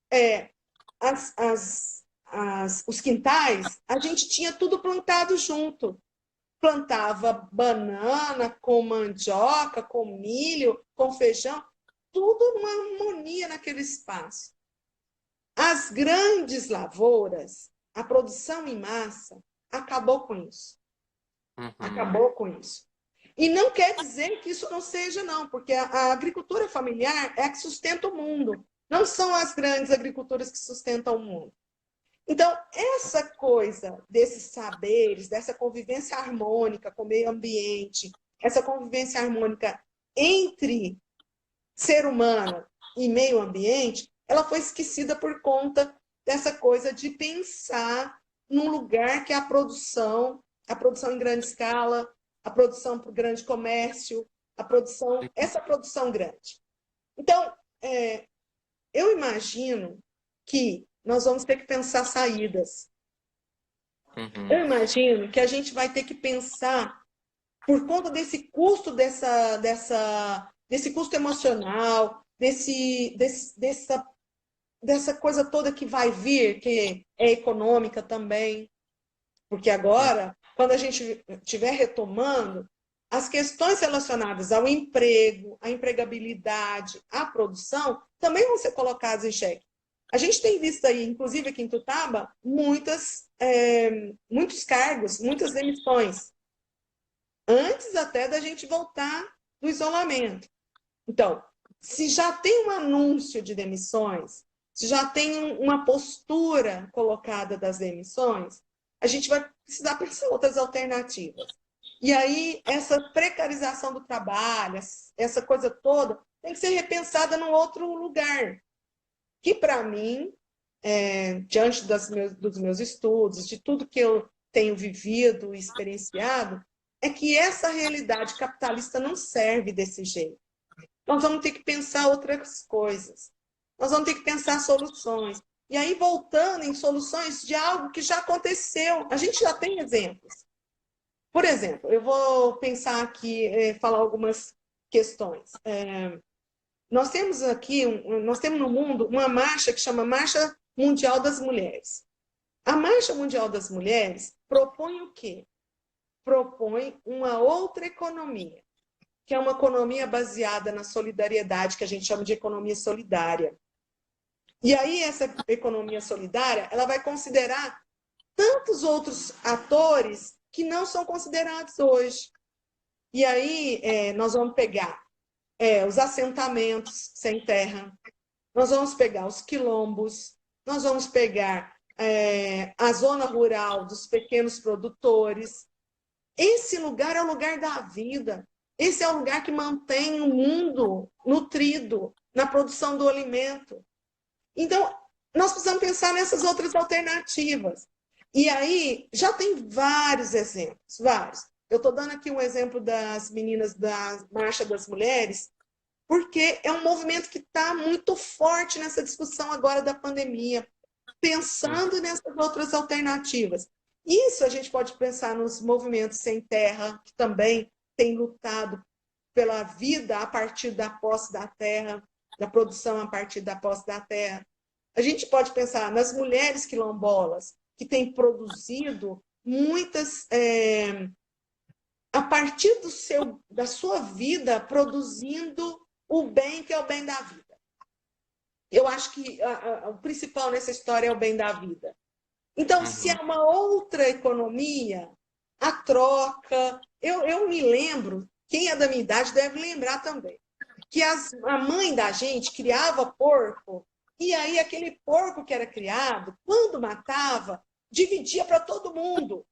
É, os quintais, a gente tinha tudo plantado junto. Plantava banana com mandioca, com milho, com feijão, tudo numa harmonia naquele espaço. As grandes lavouras, a produção em massa, acabou com isso. Uhum. Acabou com isso. E não quer dizer que isso não seja, não, porque a agricultura familiar é a que sustenta o mundo. Não são as grandes agriculturas que sustentam o mundo. Então, essa coisa desses saberes, dessa convivência harmônica com o meio ambiente, essa convivência harmônica entre ser humano e meio ambiente, ela foi esquecida por conta dessa coisa de pensar num lugar que é a produção em grande escala, a produção para o grande comércio, essa produção grande. Então, eu imagino que nós vamos ter que pensar saídas. Uhum. Eu imagino que a gente vai ter que pensar, por conta desse custo, desse custo emocional, dessa coisa toda que vai vir, que é econômica também, porque agora, quando a gente estiver retomando, as questões relacionadas ao emprego, à empregabilidade, à produção, também vão ser colocadas em xeque. A gente tem visto aí, inclusive aqui em Tutaba, muitos cargos, muitas demissões, antes até da gente voltar do isolamento. Então, se já tem um anúncio de demissões, se já tem uma postura colocada das demissões, a gente vai precisar pensar outras alternativas. E aí, essa precarização do trabalho, essa coisa toda, tem que ser repensada num outro lugar. Que, para mim, diante dos meus estudos, de tudo que eu tenho vivido e experienciado, é que essa realidade capitalista não serve desse jeito. Nós vamos ter que pensar outras coisas. Nós vamos ter que pensar soluções. E aí, voltando em soluções de algo que já aconteceu, a gente já tem exemplos. Por exemplo, eu vou pensar aqui, falar algumas questões. Nós temos aqui, nós temos no mundo uma marcha que chama Marcha Mundial das Mulheres. A Marcha Mundial das Mulheres propõe o quê? Propõe uma outra economia, que é uma economia baseada na solidariedade, que a gente chama de economia solidária. E aí essa economia solidária, ela vai considerar tantos outros atores que não são considerados hoje. E aí nós vamos pegar os assentamentos sem terra, nós vamos pegar os quilombos, nós vamos pegar a zona rural dos pequenos produtores. Esse lugar é o lugar da vida. Esse é o lugar que mantém o mundo nutrido na produção do alimento. Então, nós precisamos pensar nessas outras alternativas. E aí, já tem vários exemplos, vários. Eu estou dando aqui um exemplo das meninas da Marcha das Mulheres, porque é um movimento que está muito forte nessa discussão agora da pandemia, pensando nessas outras alternativas. Isso a gente pode pensar nos movimentos sem terra, que também têm lutado pela vida a partir da posse da terra, da produção a partir da posse da terra. A gente pode pensar nas mulheres quilombolas, que têm produzido muitas, a partir da sua vida, produzindo o bem, que é o bem da vida. Eu acho que o principal nessa história é o bem da vida. Então, se é uma outra economia, a troca... Eu me lembro, quem é da minha idade deve lembrar também, que a mãe da gente criava porco, e aí aquele porco que era criado, quando matava, dividia para todo mundo.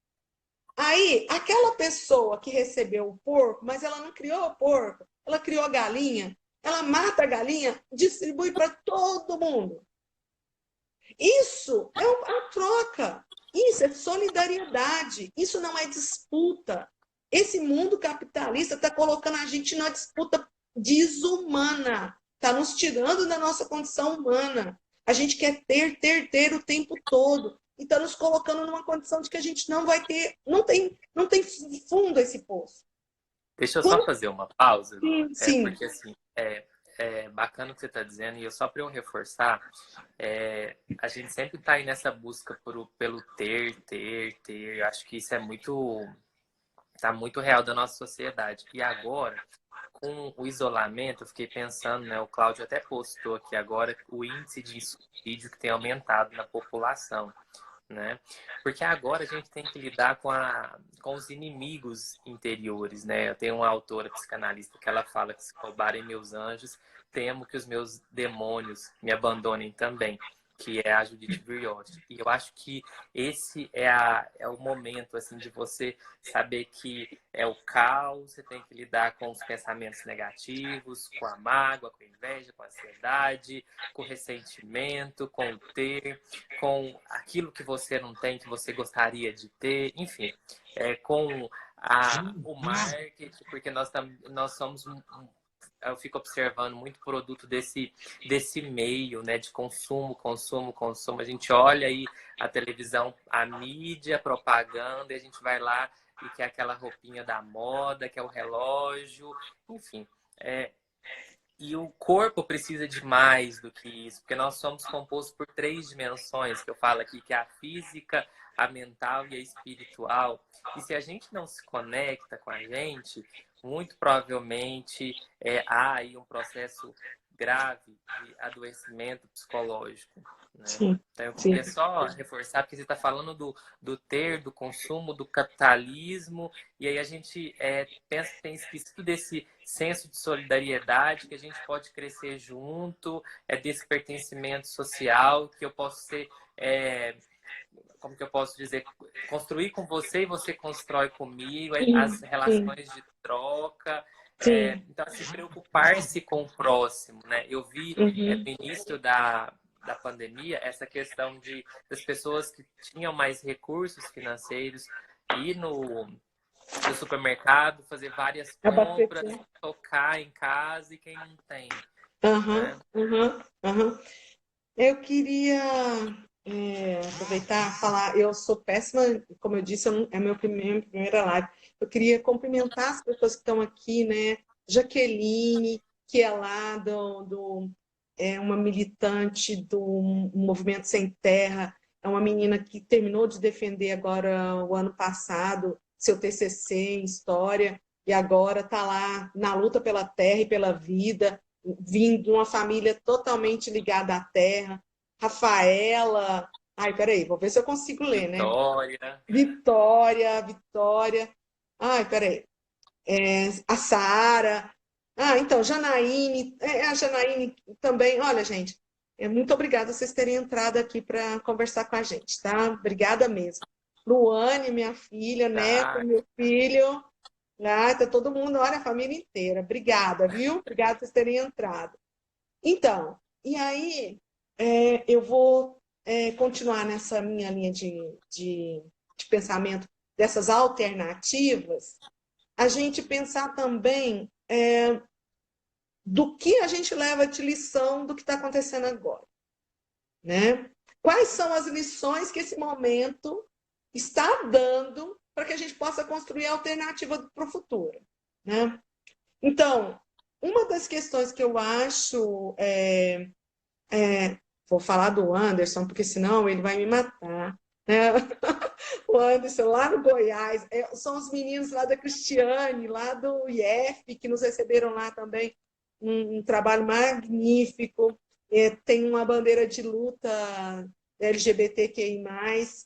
Aí, aquela pessoa que recebeu o porco, mas ela não criou o porco, ela criou a galinha, ela mata a galinha, distribui para todo mundo. Isso é a troca, isso é solidariedade, isso não é disputa. Esse mundo capitalista está colocando a gente numa disputa desumana, está nos tirando da nossa condição humana. A gente quer ter o tempo todo e está nos colocando numa condição de que a gente não vai ter, não tem fundo esse poço. Deixa eu só fazer uma pausa, Sim. porque assim, é bacana o que você está dizendo, e só para eu reforçar, a gente sempre está aí nessa busca pelo ter. Eu acho que isso tá muito real da nossa sociedade. E agora, com o isolamento, eu fiquei pensando, né? O Cláudio até postou aqui agora o índice de suicídio que tem aumentado na população, né? Porque agora a gente tem que lidar com os inimigos interiores, né? Eu tenho uma autora psicanalista que ela fala que se roubarem meus anjos, temo que os meus demônios me abandonem também, que é a Judith Brilhotte. E eu acho que esse é o momento, assim, de você saber que é o caos, você tem que lidar com os pensamentos negativos, com a mágoa, com a inveja, com a ansiedade, com o ressentimento, com o ter, com aquilo que você não tem, que você gostaria de ter, enfim, com o marketing, porque nós somos eu fico observando muito produto desse meio, né, de consumo. A gente olha aí a televisão, a mídia, a propaganda, e a gente vai lá e quer aquela roupinha da moda, quer o relógio, enfim. E o corpo precisa de mais do que isso, porque nós somos compostos por 3 dimensões, que eu falo aqui, que é a física, a mental e a espiritual. E se a gente não se conecta com a gente, muito provavelmente há aí um processo grave de adoecimento psicológico, né? Sim, Então eu sim. queria só reforçar, porque você está falando do ter, do consumo, do capitalismo, e aí a gente pensa que tem esquecido desse senso de solidariedade, que a gente pode crescer junto, desse pertencimento social, que eu posso ser... como que eu posso dizer, construir com você e você constrói comigo, as relações de troca. Então, assim, preocupar-se com o próximo, né? Eu vi no início da pandemia essa questão das pessoas que tinham mais recursos financeiros ir no supermercado, fazer várias compras, tocar em casa, e quem não tem. Eu queria aproveitar, falar, eu sou péssima, como eu disse, é minha primeira live. Eu queria cumprimentar as pessoas que estão aqui, né? Jaqueline, que é lá é uma militante do Movimento Sem Terra, é uma menina que terminou de defender agora o ano passado seu TCC em História e agora está lá na luta pela terra e pela vida, vindo de uma família totalmente ligada à terra. Rafaela, ai, peraí, vou ver se eu consigo ler, né? Vitória. Vitória. Ai, peraí. A Sara. Ah, então, Janaíne. A Janaíne também. Olha, gente, muito obrigada vocês terem entrado aqui para conversar com a gente, tá? Obrigada mesmo. Luane, minha filha, Neto, Tá. meu filho. Ah, tá todo mundo, olha, a família inteira. Obrigada, viu? Obrigada por vocês terem entrado. Então, e aí eu vou continuar nessa minha linha de pensamento dessas alternativas, a gente pensar também do que a gente leva de lição do que está acontecendo agora, né? Quais são as lições que esse momento está dando para que a gente possa construir a alternativa para o futuro, né? Então, uma das questões que eu acho vou falar do Anderson, porque senão ele vai me matar. Né? O Anderson, lá no Goiás, são os meninos lá da Cristiane, lá do IF, que nos receberam lá também, um trabalho magnífico. Tem uma bandeira de luta LGBTQI+,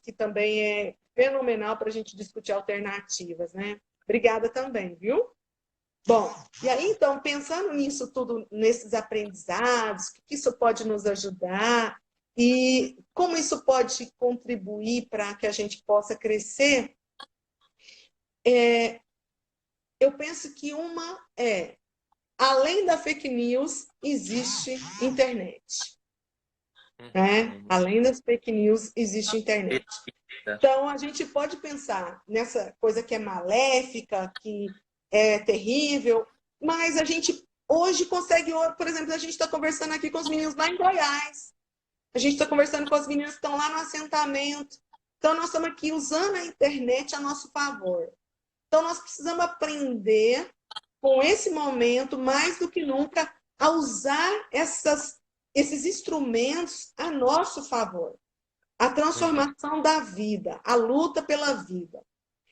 que também é fenomenal para a gente discutir alternativas. Né? Obrigada também, viu? Bom, e aí então, pensando nisso tudo, nesses aprendizados, o que isso pode nos ajudar e como isso pode contribuir para que a gente possa crescer, eu penso que além da fake news, existe internet. Né? Uhum. Além das fake news, existe internet. Pesquisa. Então, a gente pode pensar nessa coisa que é maléfica, que é terrível, mas a gente hoje consegue, por exemplo, a gente está conversando aqui com os meninos lá em Goiás, a gente está conversando com as meninas que estão lá no assentamento. Então, nós estamos aqui usando a internet a nosso favor. Então, nós precisamos aprender com esse momento, mais do que nunca, a usar esses instrumentos a nosso favor. A Uhum. transformação da vida, a luta pela vida.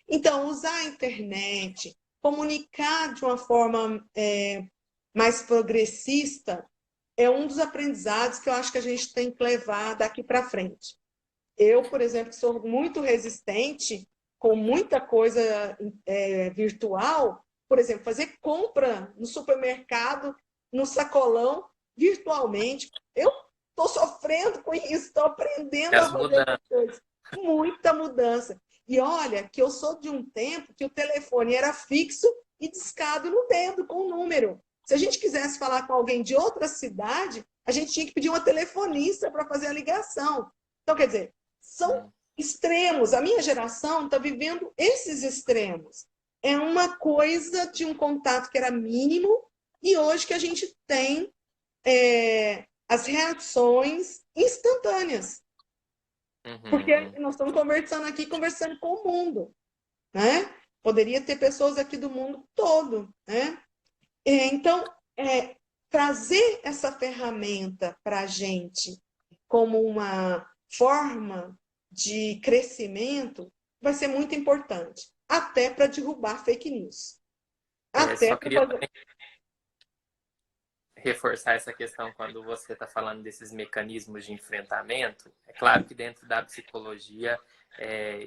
Então, usar a internet, comunicar de uma forma mais progressista, é um dos aprendizados que eu acho que a gente tem que levar daqui para frente. Eu, por exemplo, sou muito resistente com muita coisa virtual, por exemplo, fazer compra no supermercado, no sacolão, virtualmente. Eu estou sofrendo com isso, estou aprendendo a As fazer essas mudanças. coisas. Muita mudança. E olha, que eu sou de um tempo que o telefone era fixo e discado no dedo, com o número. Se a gente quisesse falar com alguém de outra cidade, a gente tinha que pedir uma telefonista para fazer a ligação. Então, quer dizer, são extremos. A minha geração está vivendo esses extremos. É uma coisa de um contato que era mínimo e hoje que a gente tem as reações instantâneas. Porque Uhum. nós estamos conversando aqui, conversando com o mundo. Né? Poderia ter pessoas aqui do mundo todo. Né? Então, trazer essa ferramenta para a gente como uma forma de crescimento vai ser muito importante, até para derrubar fake news. Até Só para queria fazer. também reforçar essa questão quando você está falando desses mecanismos de enfrentamento. É claro que dentro da psicologia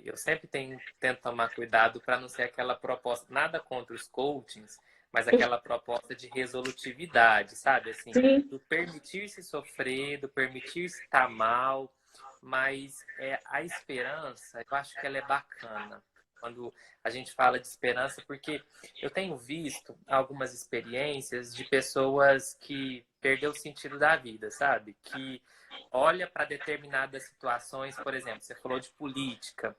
eu sempre tento tomar cuidado para não ser aquela proposta, nada contra os coachings, mas aquela proposta de resolutividade, sabe? Assim, Sim, do permitir-se sofrer, do permitir-se estar mal, mas a esperança, eu acho que ela é bacana. Quando a gente fala de esperança, porque eu tenho visto algumas experiências de pessoas que perdeu o sentido da vida, sabe? Que olha para determinadas situações, por exemplo, você falou de política.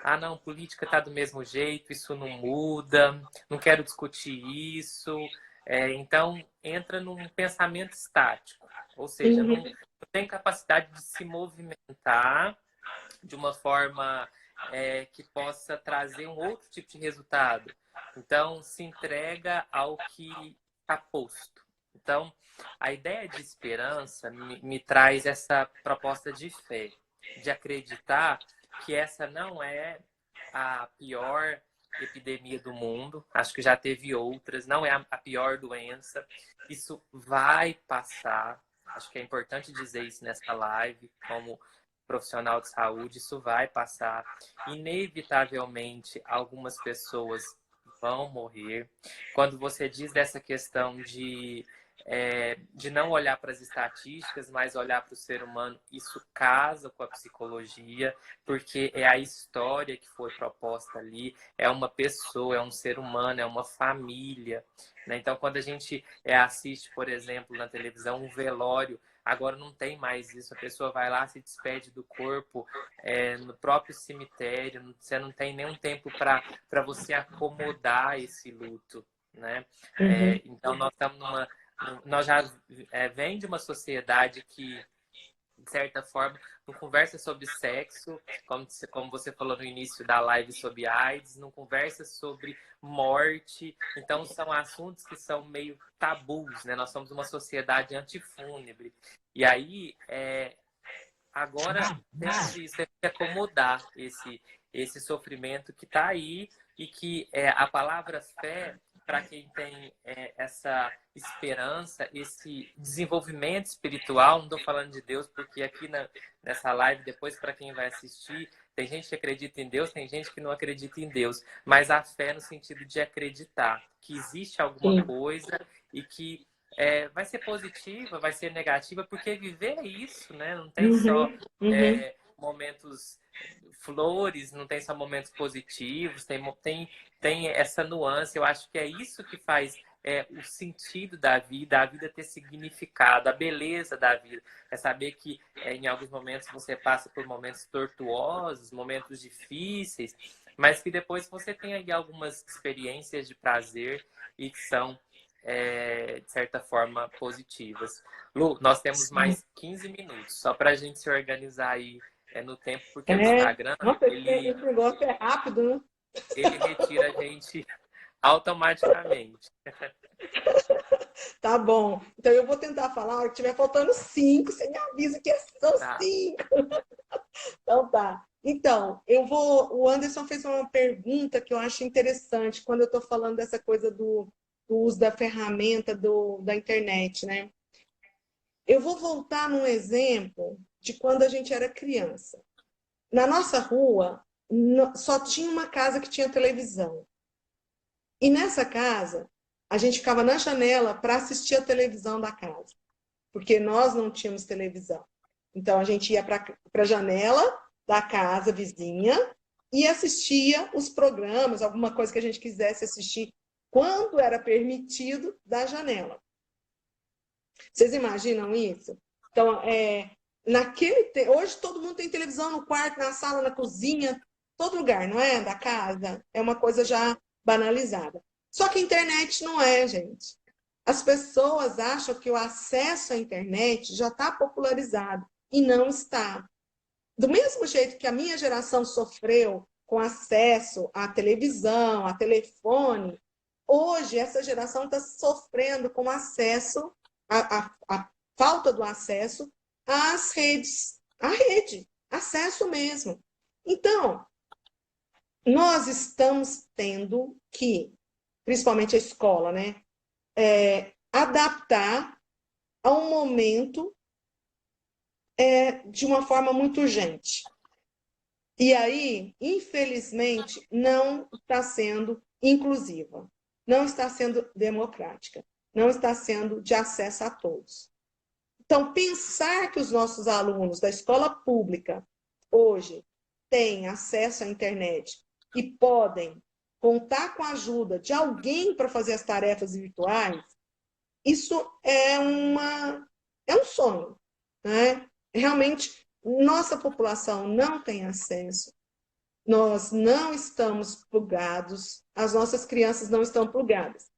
Ah, não, política tá do mesmo jeito, isso não muda, não quero discutir isso. Então, entra num pensamento estático. ou seja, não, Uhum. não tem capacidade de se movimentar de uma forma que possa trazer um outro tipo de resultado. Então, se entrega ao que está posto. Então, a ideia de esperança me traz essa proposta de fé, de acreditar que essa não é a pior epidemia do mundo, acho que já teve outras, não é a pior doença, isso vai passar. Acho que é importante dizer isso nessa live, como profissional de saúde, isso vai passar. Inevitavelmente, algumas pessoas vão morrer. Quando você diz dessa questão de não olhar para as estatísticas, mas olhar para o ser humano, isso casa com a psicologia, porque é a história que foi proposta ali, é uma pessoa, é um ser humano, é uma família. Né? Então, quando a gente assiste, por exemplo, na televisão, um velório, agora não tem mais isso. A pessoa vai lá, se despede do corpo no próprio cemitério. Você não tem nenhum tempo para você acomodar esse luto, né? Uhum. Então nós estamos nós já vem de uma sociedade que de certa forma, não conversa sobre sexo, como você falou no início da live sobre AIDS, não conversa sobre morte. Então, são assuntos que são meio tabus, né? Nós somos uma sociedade antifúnebre. E aí, agora temos isso, temos que acomodar esse sofrimento que está aí e que a palavra fé, para quem tem essa esperança, esse desenvolvimento espiritual, não estou falando de Deus, porque aqui nessa live, depois para quem vai assistir, tem gente que acredita em Deus, tem gente que não acredita em Deus, mas a fé no sentido de acreditar que existe alguma Sim. coisa e que vai ser positiva, vai ser negativa, porque viver é isso, né? Não tem só Uhum. Uhum. momentos flores, não tem só momentos positivos, tem essa nuance. Eu acho que é isso que faz o sentido da vida, a vida ter significado, a beleza da vida. É saber que em alguns momentos você passa por momentos tortuosos, momentos difíceis, mas que depois você tem aí algumas experiências de prazer e que são de certa forma, positivas. Lu, nós temos Sim. mais 15 minutos, só para a gente se organizar aí no tempo, porque o É. Instagram, Nossa, ele, esse negócio é rápido, né? ele retira a gente automaticamente. Tá bom. Então eu vou tentar falar, a hora que tiver faltando 5, você me avisa que são Tá. 5. Então tá. Então, eu vou. O Anderson fez uma pergunta que eu acho interessante quando eu estou falando dessa coisa do uso da ferramenta da internet, né? Eu vou voltar num exemplo de quando a gente era criança. Na nossa rua, só tinha uma casa que tinha televisão. E nessa casa, a gente ficava na janela para assistir a televisão da casa, porque nós não tínhamos televisão. Então a gente ia para a janela da casa vizinha e assistia os programas, alguma coisa que a gente quisesse assistir, quando era permitido, da janela. Vocês imaginam isso? Então, hoje todo mundo tem televisão no quarto, na sala, na cozinha, todo lugar, não é? Da casa. É uma coisa já banalizada. Só que a internet não é, gente. As pessoas acham que o acesso à internet já está popularizado e não está. Do mesmo jeito que a minha geração sofreu com acesso à televisão, a telefone, hoje essa geração está sofrendo com acesso, a falta do acesso às redes, à rede, acesso mesmo. Então, nós estamos tendo que, principalmente a escola, né, adaptar a um momento de uma forma muito urgente. E aí, infelizmente, não está sendo inclusiva, não está sendo democrática, não está sendo de acesso a todos. Então, pensar que os nossos alunos da escola pública hoje têm acesso à internet e podem contar com a ajuda de alguém para fazer as tarefas virtuais, isso é um sonho, né? Realmente, nossa população não tem acesso, nós não estamos plugados, as nossas crianças não estão plugadas.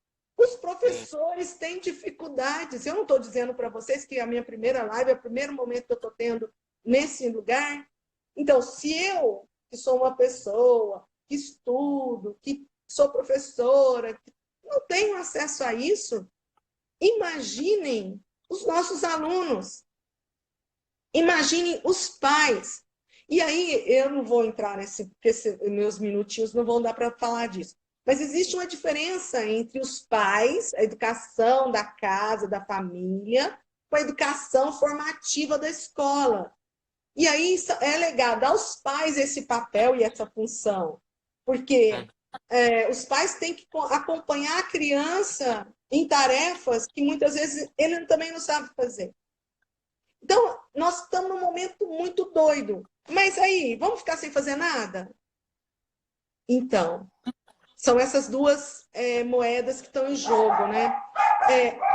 Os sim. professores têm dificuldades. Eu não estou dizendo para vocês que a minha primeira live é o primeiro momento que eu estou tendo nesse lugar. Então, se eu, que sou uma pessoa, que estudo, que sou professora, que não tenho acesso a isso, imaginem os nossos alunos, imaginem os pais. E aí, eu não vou entrar nesse, porque meus minutinhos não vão dar para falar disso. Mas existe uma diferença entre os pais, a educação da casa, da família, com a educação formativa da escola. E aí é legado aos pais esse papel e essa função, porque os pais têm que acompanhar a criança em tarefas que muitas vezes ele também não sabe fazer. Então, nós estamos num momento muito doido. Mas aí, vamos ficar sem fazer nada? Então, são essas duas moedas que estão em jogo, né?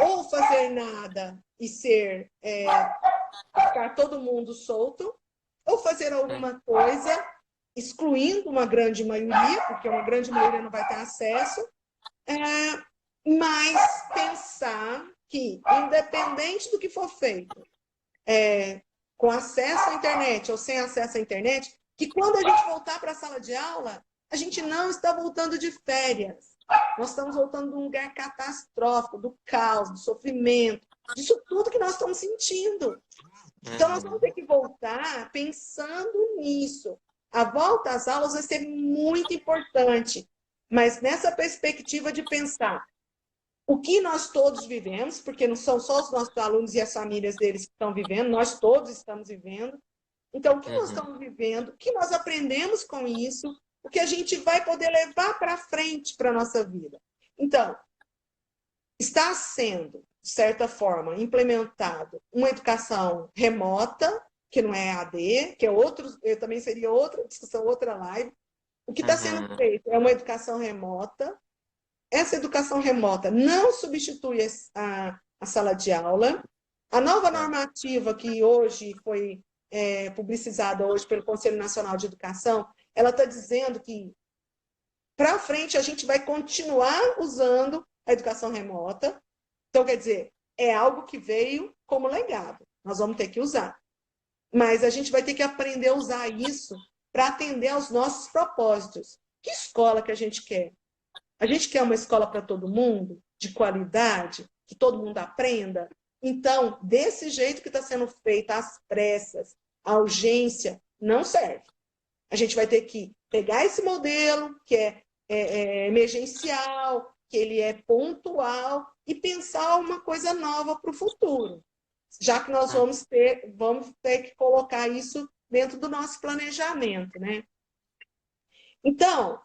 Ou fazer nada e ficar todo mundo solto, ou fazer alguma coisa, excluindo uma grande maioria, porque uma grande maioria não vai ter acesso, mas pensar que, independente do que for feito, com acesso à internet ou sem acesso à internet, que quando a gente voltar para a sala de aula, a gente não está voltando de férias. Nós estamos voltando de um lugar catastrófico, do caos, do sofrimento, disso tudo que nós estamos sentindo. Então, nós vamos ter que voltar pensando nisso. A volta às aulas vai ser muito importante, mas nessa perspectiva de pensar o que nós todos vivemos, porque não são só os nossos alunos e as famílias deles que estão vivendo, nós todos estamos vivendo. Então, o que nós estamos vivendo, o que nós aprendemos com isso, o que a gente vai poder levar para frente para a nossa vida. Então, está sendo, de certa forma, implementado uma educação remota, que não é EAD, que é outro, também seria outra discussão, outra live. O que está sendo feito é uma educação remota. Essa educação remota não substitui a sala de aula. A nova normativa que hoje foi publicizada hoje pelo Conselho Nacional de Educação, ela está dizendo que para frente a gente vai continuar usando a educação remota. Então, quer dizer, é algo que veio como legado. Nós vamos ter que usar. Mas a gente vai ter que aprender a usar isso para atender aos nossos propósitos. Que escola que a gente quer? A gente quer uma escola para todo mundo, de qualidade, que todo mundo aprenda? Então, desse jeito que está sendo feita, às pressas, a urgência, não serve. A gente vai ter que pegar esse modelo, que é emergencial, que ele é pontual, e pensar uma coisa nova para o futuro. Já que nós vamos ter que colocar isso dentro do nosso planejamento, né? Então,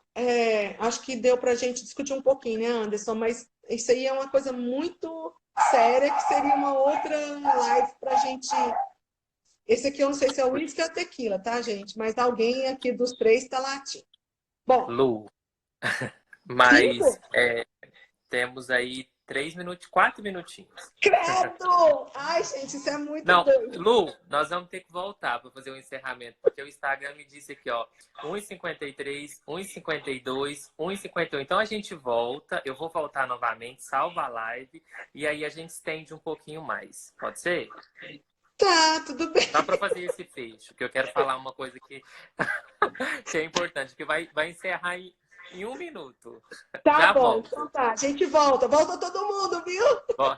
acho que deu para a gente discutir um pouquinho, né, Anderson? Mas isso aí é uma coisa muito séria, que seria uma outra live para a gente... Esse aqui eu não sei se é o uísque ou a tequila, tá, gente? Mas alguém aqui dos três está latindo. Bom, Lu, mas cinco? temos aí 3 minutos, 4 minutinhos. Credo! Ai, gente, isso é muito Não, doido. Lu, nós vamos ter que voltar para fazer o encerramento, porque o Instagram me disse aqui, ó, 1h53, 1h52, 1h51. Então a gente volta, eu vou voltar novamente, salva a live, e aí a gente estende um pouquinho mais. Pode ser? Tá, tudo bem. Só para fazer esse fecho, que eu quero falar uma coisa que, que é importante, que vai encerrar em 1 minuto. Tá Já bom, volto. então tá. A gente volta. Volta todo mundo, viu? Ó,